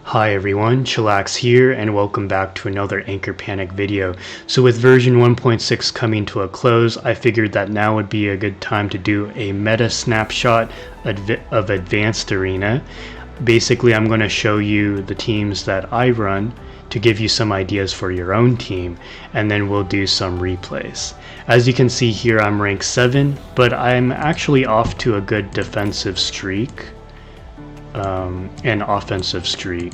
Hi everyone, Chillax here, and welcome back to another Anchor Panic video. So with version 1.6 coming to a close, I figured that now would be a good time to do a meta snapshot of Advanced Arena. Basically, I'm going to show you the teams that I run to give you some ideas for your own team, and then we'll do some replays. As you can see here, I'm rank 7, but I'm actually off to a good defensive streak. An offensive streak.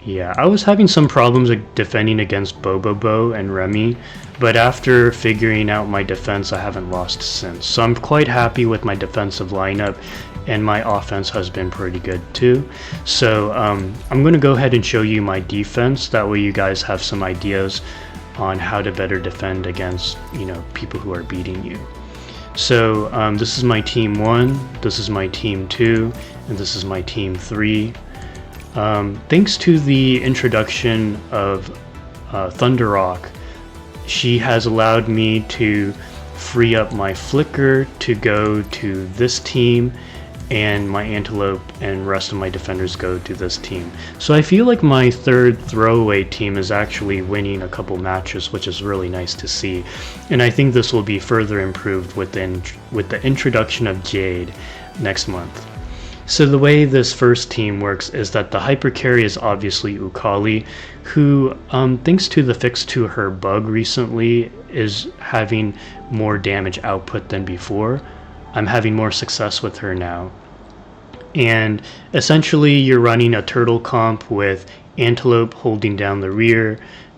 Yeah, I was having some problems defending against Bobobo and Remy, but after figuring out my defense, I haven't lost since. So I'm quite happy with my defensive lineup, and my offense has been pretty good too. So I'm going to go ahead and show you my defense. That way you guys have some ideas on how to better defend against, people who are beating you. So this is my team 1, this is my team 2, and this is my team 3. Thanks to the introduction of Thunderrock, she has allowed me to free up my Flicker to go to this team, and my Antelope and rest of my defenders go to this team. So I feel like my third throwaway team is actually winning a couple matches, which is really nice to see. And I think this will be further improved with the introduction of Jade next month. So the way this first team works is that the hyper carry is obviously Eucaly, who, thanks to the fix to her bug recently, is having more damage output than before. I'm having more success with her now. And essentially you're running a turtle comp with Antelope holding down the rear,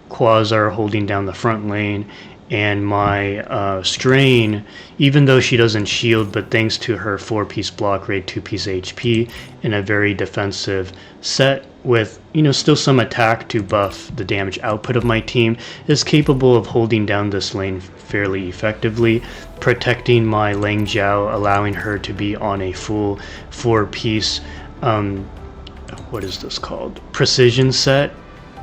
Quasar holding down the front lane, and my Strain, even though she doesn't shield, but thanks to her 4-piece block rate, 2-piece HP, in a very defensive set with still some attack to buff the damage output of my team, is capable of holding down this lane fairly effectively, protecting my Lengjiao, allowing her to be on a full 4-piece what is this called, precision set,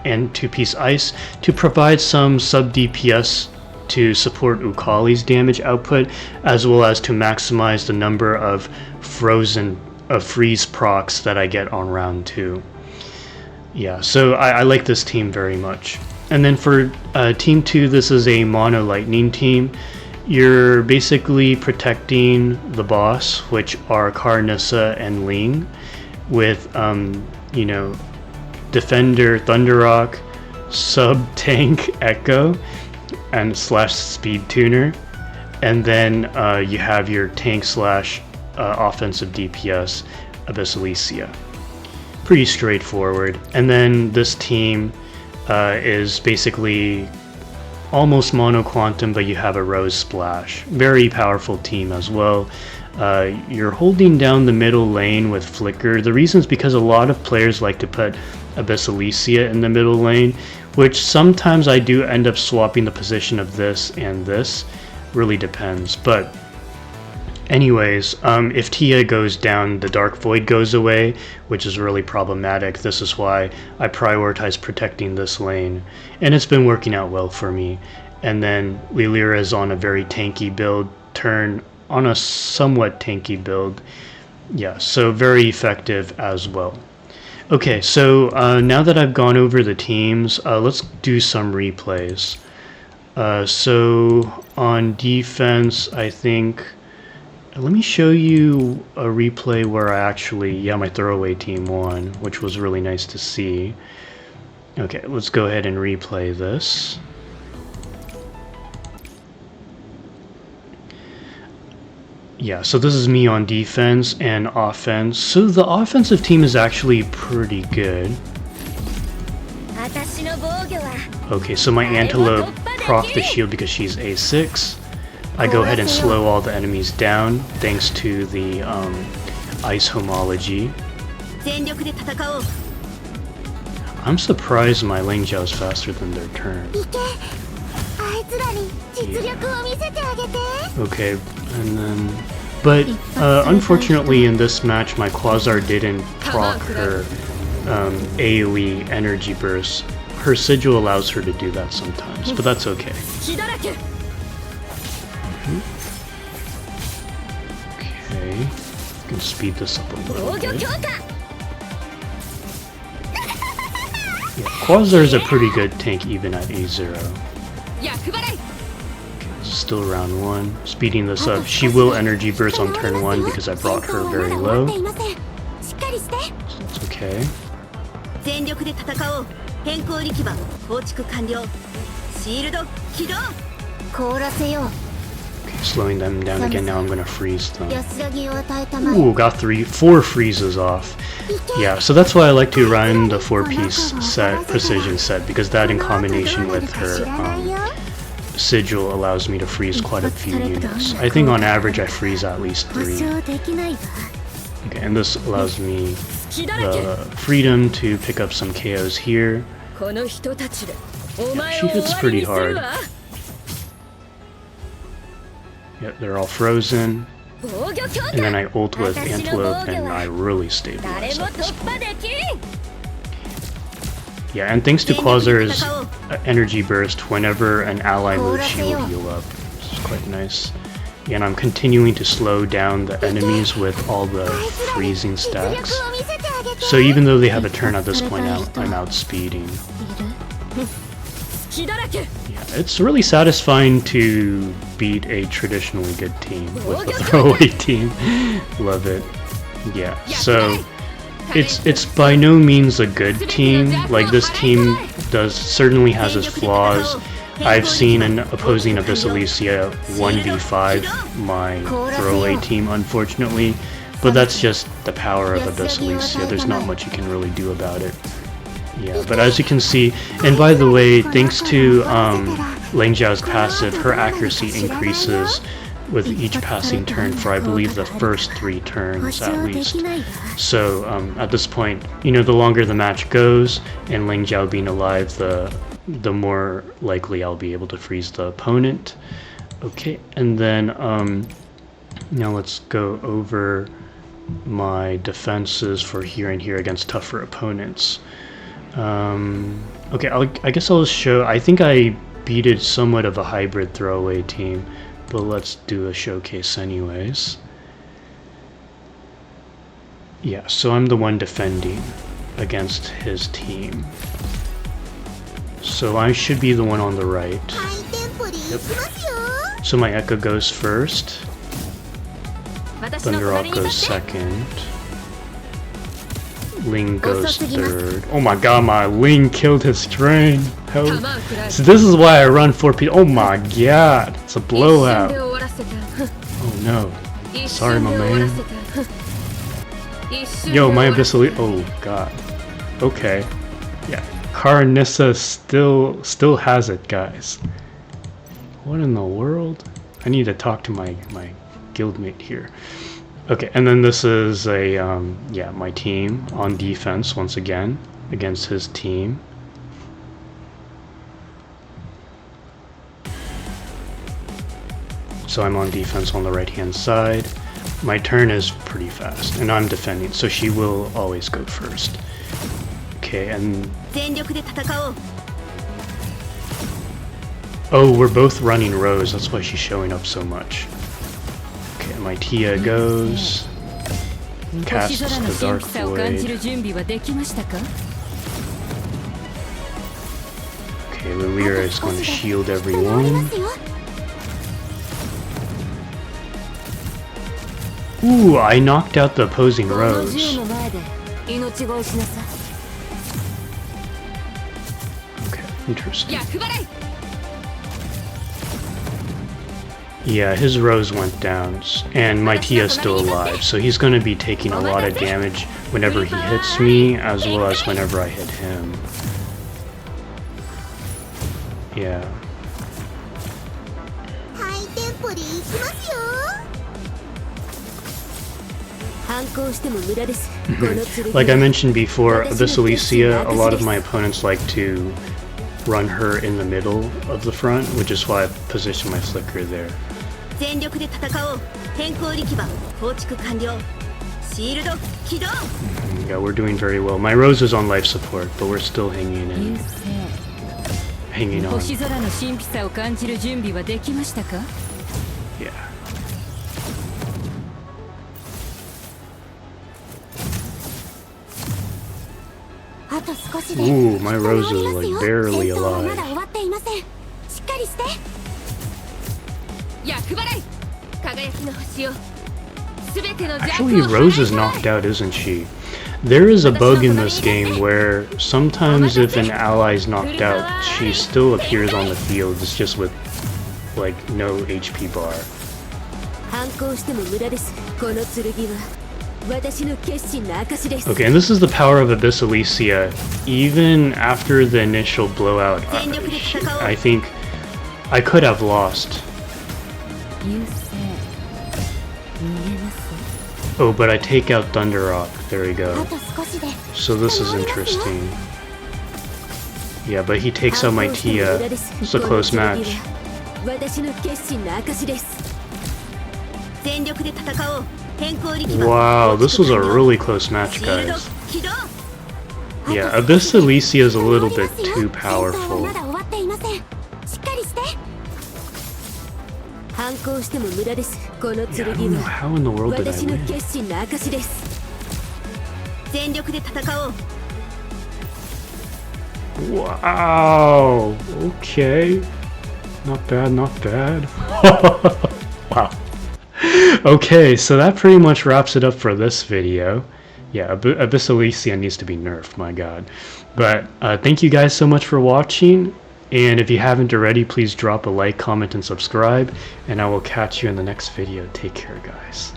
and 2-piece ice to provide some sub DPS to support Eucaly's damage output, as well as to maximize the number of freeze procs that I get on round 2. Yeah, so I like this team very much. And then for team 2, this is a mono lightning team. You're basically protecting the boss, which are Karanissa and Ling, with defender Thunderrock, sub tank Echo, and slash speed tuner, and then you have your tank slash offensive DPS Alicia. Pretty straightforward. And then this team is basically almost mono quantum, but you have a rose splash. Very powerful team as well. You're holding down the middle lane with Flicker. The reason is because a lot of players like to put Alicia in the middle lane, which sometimes I do end up swapping the position of this and this. Really depends. But anyways, if Tiya goes down, the Dark Void goes away, which is really problematic. This is why I prioritize protecting this lane, and it's been working out well for me. And then Lilia is on a very tanky build, Turn on a somewhat tanky build. Yeah, so very effective as well. Okay, so now that I've gone over the teams, let's do some replays. So on defense, I think, let me show you a replay where I actually, my throwaway team won, which was really nice to see. Okay, let's go ahead and replay this. Yeah, so this is me on defense and offense. So the offensive team is actually pretty good. Okay, so my Antelope proc the shield because she's A6. I go ahead and slow all the enemies down thanks to the ice homology. I'm surprised my Lengjiao is faster than their turn. Okay, and then, but unfortunately in this match my Quasar didn't proc her AoE energy burst. Her sigil allows her to do that sometimes, but that's okay. Okay, can speed this up a little bit. Yeah, Quasar is a pretty good tank even at A0. Okay, this is still round 1. Speeding this up. She will energy burst on turn 1 because I brought her very low. So that's okay. Slowing them down again, now I'm gonna freeze them. Ooh, got 4 freezes off. Yeah, so that's why I like to run the 4-piece set, precision set, because that in combination with her sigil allows me to freeze quite a few units. I think on average I freeze at least 3. Okay, and this allows me the freedom to pick up some KOs here. Yeah, she hits pretty hard. Yeah, they're all frozen. And then I ult with Antelope and I really stabilize at this point. Yeah, and thanks to Quasar's energy burst, whenever an ally moves, she will heal up. This is quite nice. Yeah, and I'm continuing to slow down the enemies with all the freezing stacks. So even though they have a turn at this point, I'm outspeeding. Yeah, it's really satisfying to beat a traditionally good team with a throwaway team. Love it. Yeah, so it's by no means a good team. Like, this team certainly has its flaws. I've seen an opposing of this Alicia 1v5 my throwaway team, unfortunately, but that's just the power of Abyss Alicia. There's not much you can really do about it. Yeah, but as you can see, and by the way, thanks to Lengjiao's passive, her accuracy increases with each passing turn for, I believe, the first 3 turns at least. So at this point, you know, the longer the match goes, and Lengjiao being alive, the more likely I'll be able to freeze the opponent. Okay, and then now let's go over my defenses for here and here against tougher opponents. Okay, I guess I'll show. I think I beated somewhat of a hybrid throwaway team, but let's do a showcase anyways. Yeah, so I'm the one defending against his team. So I should be the one on the right. Yep. So my Echo goes first. Thunderhawk goes second. Ling goes third. Oh my god, my Ling killed his train. So this is why I run 4P. Oh my god, it's a blowout. Oh no. Sorry, my man. Yo, my Abyssal. Oh god. Okay. Yeah. Karanissa still has it, guys. What in the world? I need to talk to my guildmate here. Okay, and then this is a yeah, my team on defense once again against his team. So I'm on defense on the right hand side. My turn is pretty fast and I'm defending, so she will always go first. Okay, and oh, we're both running rows, that's why she's showing up so much. Okay, my Tiya goes, casts the Dark Void. Okay, Lilira is going to shield everyone. Ooh, I knocked out the opposing rows. Okay, interesting. Yeah, his rose went down, and my Tiya's still alive, so he's going to be taking a lot of damage whenever he hits me, as well as whenever I hit him. Yeah. Like I mentioned before, Abyss Alicia, a lot of my opponents like to run her in the middle of the front, which is why I position my flicker there. Yeah, we're doing very well. My Rose is on life support, but we're still hanging in. Hanging on. Yeah. Ooh, my Rose is like barely alive. Actually, Rose is knocked out, isn't she? There is a bug in this game where sometimes if an ally is knocked out, she still appears on the field. It's just with like no HP bar. Okay, and this is the power of Abyss Alicia. Even after the initial blowout, I think I could have lost. Oh, but I take out Thunder Rock. There we go. So this is interesting. Yeah, but he takes out my Tiya. It's a close match. Wow, this was a really close match, guys. Yeah, Abyss Alicia is a little bit too powerful. Yeah, I don't know how in the world did I win. Wow, okay. Not bad, not bad. Wow. Okay, so that pretty much wraps it up for this video. Yeah, Abyss Alicia needs to be nerfed, my god. But thank you guys so much for watching. And if you haven't already, please drop a like, comment, and subscribe. And I will catch you in the next video. Take care, guys.